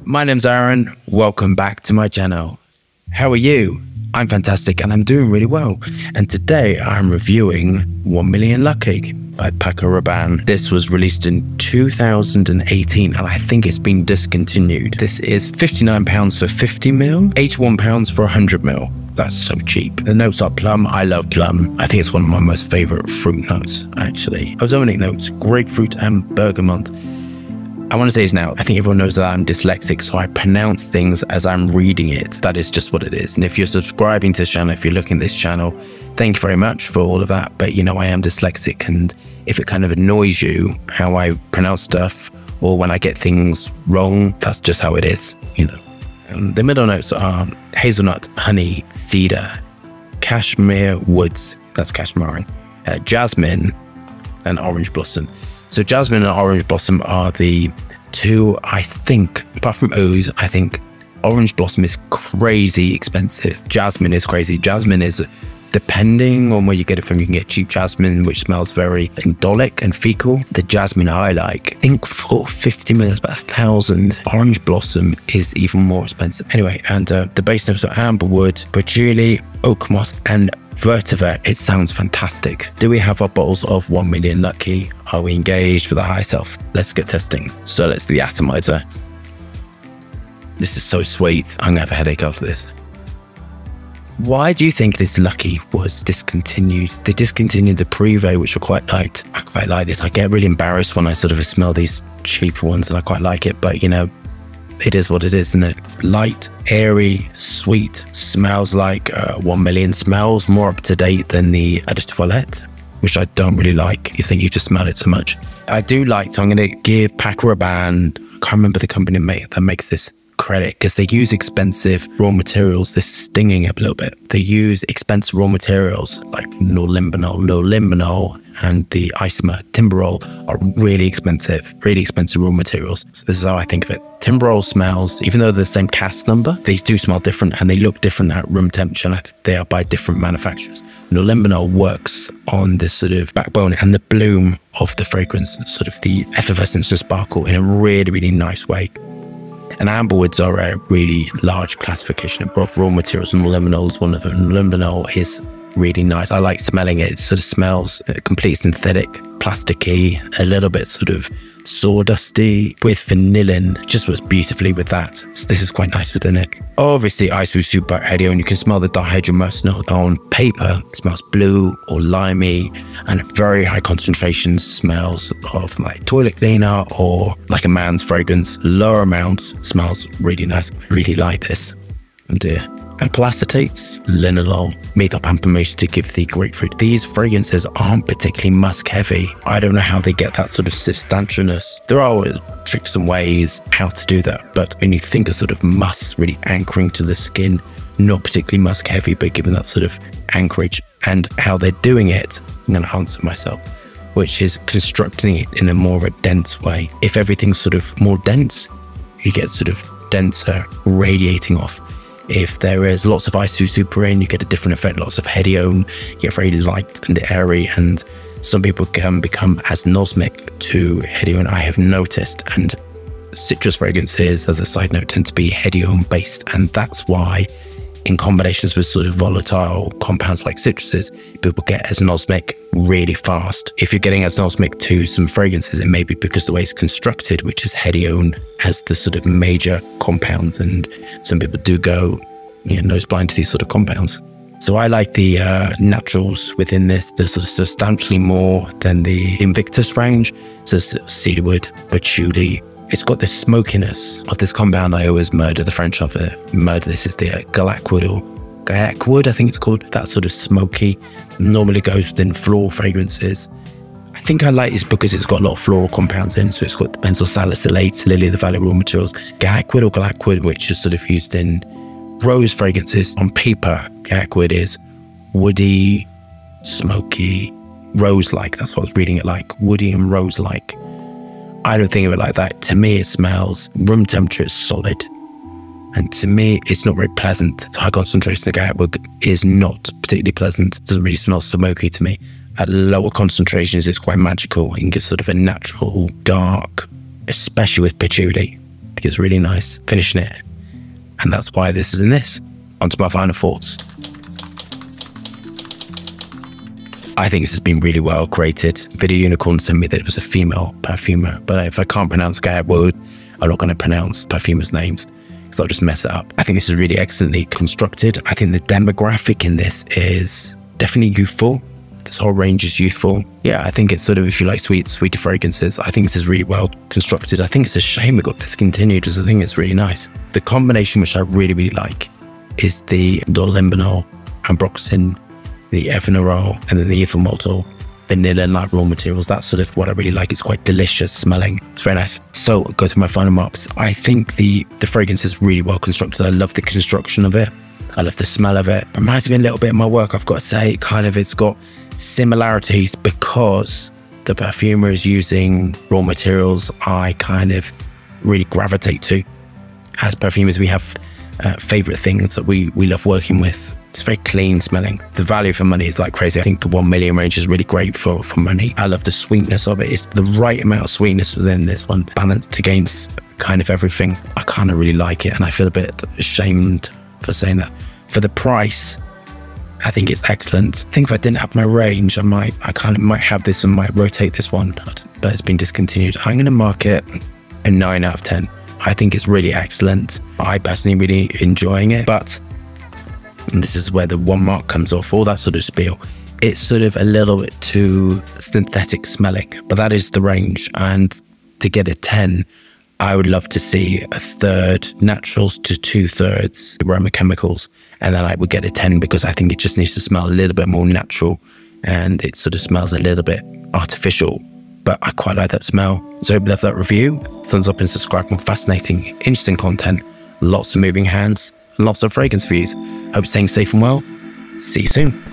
my name's Aaron. Welcome back to my channel. How are you? I'm fantastic and I'm doing really well. And today I'm reviewing 1 Million Lucky by Paco Rabanne. This was released in 2018 and I think it's been discontinued. This is £59 for 50ml, £81 for 100ml. That's so cheap. The notes are plum. I love plum. I think it's one of my most favorite fruit notes, actually. Ozonic notes, grapefruit and bergamot. I want to say this now. I think everyone knows that I'm dyslexic, so I pronounce things as I'm reading it. That is just what it is. And if you're subscribing to this channel, if you're looking at this channel, thank you very much for all of that. But you know, I am dyslexic, and if it kind of annoys you how I pronounce stuff or when I get things wrong, that's just how it is, you know. The middle notes are hazelnut, honey, cedar, cashmere woods, that's cashmere, jasmine, and orange blossom. So jasmine and orange blossom are the two, I think, apart from Hughes, I think orange blossom is crazy expensive. Jasmine is crazy. Jasmine is, depending on where you get it from, you can get cheap jasmine, which smells very indolic and fecal. The jasmine I like, I think for 50ml is about 1,000. Orange blossom is even more expensive. Anyway, and the base notes are amberwood, patchouli, oak moss, and vetiver. It sounds fantastic. Do we have our bottles of 1 Million Lucky? Are we engaged with the high self? Let's get testing. So let's the atomizer. This is so sweet. I'm gonna have a headache after this. Why do you think this Lucky was discontinued? They discontinued the Privé, which I quite liked. I quite like this. I get really embarrassed when I sort of smell these cheaper ones, and I quite like it, but you know, it is what it is, isn't it? Light, airy, sweet, smells like 1 Million, smells more up to date than the Eau de Toilette, which I don't really like. You think you just smell it so much. I do like, so I'm going to give Paco Rabanne, I can't remember the company that makes this, credit, because they use expensive raw materials. This is stinging a little bit. They use expensive raw materials like nolimbanol, and the isomer timberol are really expensive raw materials. So this is how I think of it. Timberol smells, even though they're the same cast number, they do smell different and they look different at room temperature. And they are by different manufacturers. Nolimbanol works on this sort of backbone and the bloom of the fragrance, sort of the effervescence and sparkle in a really, really nice way. And amberwoods are a really large classification of raw materials, and nolimbanol is one of them. Nolimbanol is really nice. I like smelling it. It sort of smells complete synthetic, plasticky, a little bit sort of sawdusty with vanillin. Just works beautifully with that. So this is quite nice within it. Obviously, Isu Super Hedio, and you can smell the dihydromercenol on paper. It smells blue or limey, and very high concentrations smells of like toilet cleaner or like a man's fragrance. Lower amounts smells really nice. I really like this. Oh dear. Apple acetates, linalool, made up information to give the grapefruit. These fragrances aren't particularly musk heavy. I don't know how they get that sort of substantialness. There are tricks and ways how to do that, but when you think of sort of musk really anchoring to the skin, not particularly musk heavy, but given that sort of anchorage, and how they're doing it, I'm going to answer myself, which is constructing it in a more dense way. If everything's sort of more dense, you get sort of denser radiating off. If there is lots of Isu Super in, you get a different effect. Lots of Hedione, you get very light and airy, and some people can become anosmic to Hedione, I have noticed. And citrus fragrances, as a side note, tend to be Hedione based, and that's why in combinations with sort of volatile compounds like citruses, people get anosmic really fast. If you're getting anosmic to some fragrances, it may be because the way it's constructed, which is Hedione as the sort of major compound, and some people do go, you know, nose blind to these sort of compounds. So I like the naturals within this. They're sort of substantially more than the Invictus range. So cedarwood, patchouli. It's got this smokiness of this compound I always murder the French of it. Murder, this is the galacwood, or gaiac I think it's called. That sort of smoky, normally goes within floral fragrances. I think I like this because it's got a lot of floral compounds in, so it's got the benzoyl salicylates, lily of the valley raw materials. Gaiac or galacwood, which is sort of used in rose fragrances. On paper, gaiac is woody, smoky, rose-like. That's what I was reading it like, woody and rose-like. I don't think of it like that. To me, it smells, room temperature is solid. And to me, it's not very pleasant. High concentration of gaiac is not particularly pleasant. It doesn't really smell smoky to me. At lower concentrations, it's quite magical and gives sort of a natural dark, especially with patchouli. think it's really nice finishing it. And that's why this is in this. On to my final thoughts. I think this has been really well created. Video Unicorn sent me that it was a female perfumer, but if I can't pronounce Gay word, I'm not going to pronounce perfumers' names because I'll just mess it up. I think this is really excellently constructed. I think the demographic in this is definitely youthful. This whole range is youthful. Yeah, I think it's sort of, if you like sweeter fragrances, I think this is really well constructed. I think it's a shame it got discontinued because I think it's really nice. The combination which I really like is the Limonol, Ambroxan, the Evanerol, and then the ethyl maltol, vanilla and light raw materials. That's sort of what I really like. It's quite delicious smelling. It's very nice. So go through my final marks. I think the fragrance is really well constructed. I love the construction of it. I love the smell of it. Reminds me a little bit of my work, I've got to say. It's got similarities because the perfumer is using raw materials I kind of really gravitate to. As perfumers, we have favorite things that we love working with. It's very clean smelling. The value for money is like crazy. I think the 1 million range is really great for money. I love the sweetness of it. It's the right amount of sweetness within this one, balanced against kind of everything. I kind of really like it, and I feel a bit ashamed for saying that. For the price, I think it's excellent. I think if I didn't have my range, I kind of might have this and might rotate this one, but it's been discontinued. I'm going to mark it a 9 out of 10. I think it's really excellent. I personally really enjoying it, but and this is where the 1 mark comes off, all that sort of spiel. It's sort of a little bit too synthetic smelling, but that is the range. And to get a 10, I would love to see a third naturals to 2/3 aroma chemicals. And then I would get a 10 because I think it just needs to smell a little bit more natural and it sort of smells a little bit artificial. But I quite like that smell. So I hope you love that review. Thumbs up and subscribe for more fascinating, interesting content. Lots of moving hands and lots of fragrance reviews. Hope you're staying safe and well. See you soon.